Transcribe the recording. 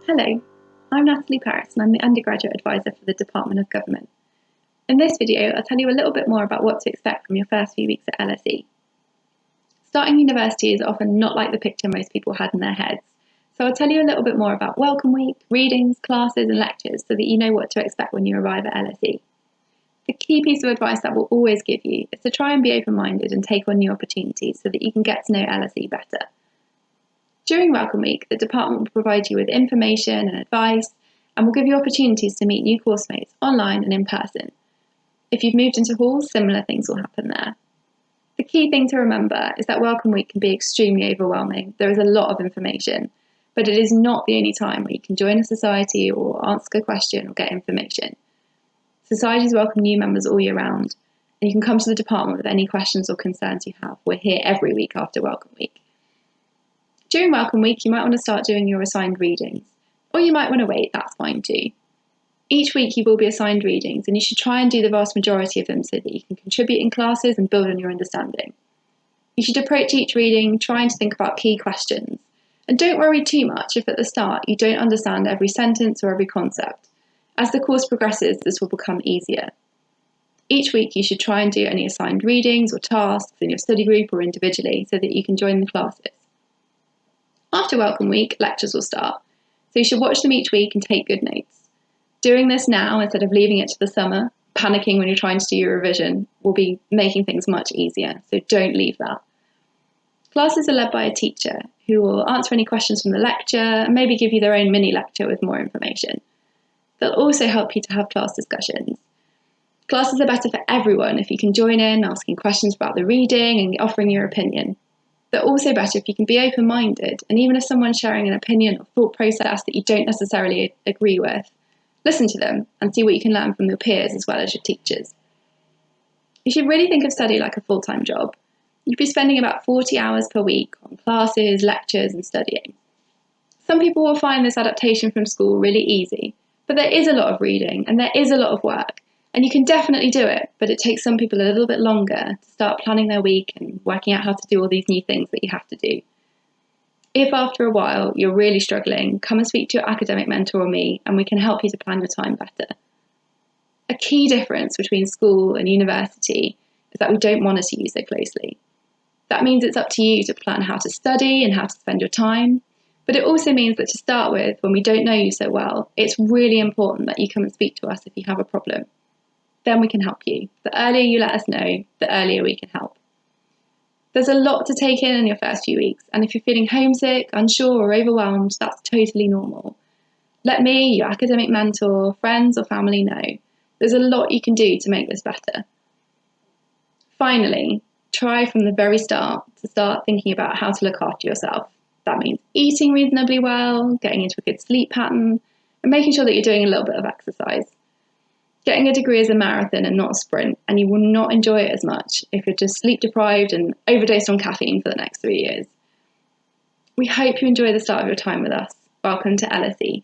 Hello, I'm Natalie Paris and I'm the undergraduate advisor for the Department of Government. In this video, I'll tell you a little bit more about what to expect from your first few weeks at LSE. Starting university is often not like the picture most people had in their heads, so I'll tell you a little bit more about Welcome Week, readings, classes and lectures so that you know what to expect when you arrive at LSE. The key piece of advice that we'll always give you is to try and be open-minded and take on new opportunities so that you can get to know LSE better. During Welcome Week, the department will provide you with information and advice and will give you opportunities to meet new course mates online and in person. If you've moved into halls, similar things will happen there. The key thing to remember is that Welcome Week can be extremely overwhelming. There is a lot of information, but it is not the only time where you can join a society or ask a question or get information. Societies welcome new members all year round, and you can come to the department with any questions or concerns you have. We're here every week after Welcome Week. During Welcome Week, you might want to start doing your assigned readings, or you might want to wait, that's fine too. Each week you will be assigned readings, and you should try and do the vast majority of them so that you can contribute in classes and build on your understanding. You should approach each reading trying to think about key questions, and don't worry too much if at the start you don't understand every sentence or every concept. As the course progresses, this will become easier. Each week you should try and do any assigned readings or tasks in your study group or individually so that you can join the classes. After Welcome Week, lectures will start, so you should watch them each week and take good notes. Doing this now instead of leaving it to the summer, panicking when you're trying to do your revision, will be making things much easier, so don't leave that. Classes are led by a teacher who will answer any questions from the lecture and maybe give you their own mini lecture with more information. They'll also help you to have class discussions. Classes are better for everyone if you can join in, asking questions about the reading and offering your opinion. They're also better if you can be open-minded, and even if someone's sharing an opinion or thought process that you don't necessarily agree with, listen to them and see what you can learn from your peers as well as your teachers. You should really think of study like a full-time job. You'd be spending about 40 hours per week on classes, lectures and studying. Some people will find this adaptation from school really easy, but there is a lot of reading and there is a lot of work. And you can definitely do it, but it takes some people a little bit longer to start planning their week and working out how to do all these new things that you have to do. If after a while you're really struggling, come and speak to your academic mentor or me, and we can help you to plan your time better. A key difference between school and university is that we don't monitor you so closely. That means it's up to you to plan how to study and how to spend your time. But it also means that to start with, when we don't know you so well, it's really important that you come and speak to us if you have a problem. Then we can help you. The earlier you let us know, the earlier we can help. There's a lot to take in your first few weeks, and if you're feeling homesick, unsure or overwhelmed, that's totally normal. Let me, your academic mentor, friends or family know. There's a lot you can do to make this better. Finally, try from the very start to start thinking about how to look after yourself. That means eating reasonably well, getting into a good sleep pattern, and making sure that you're doing a little bit of exercise. Getting a degree is a marathon and not a sprint, and you will not enjoy it as much if you're just sleep deprived and overdosed on caffeine for the next 3 years. We hope you enjoy the start of your time with us. Welcome to LSE.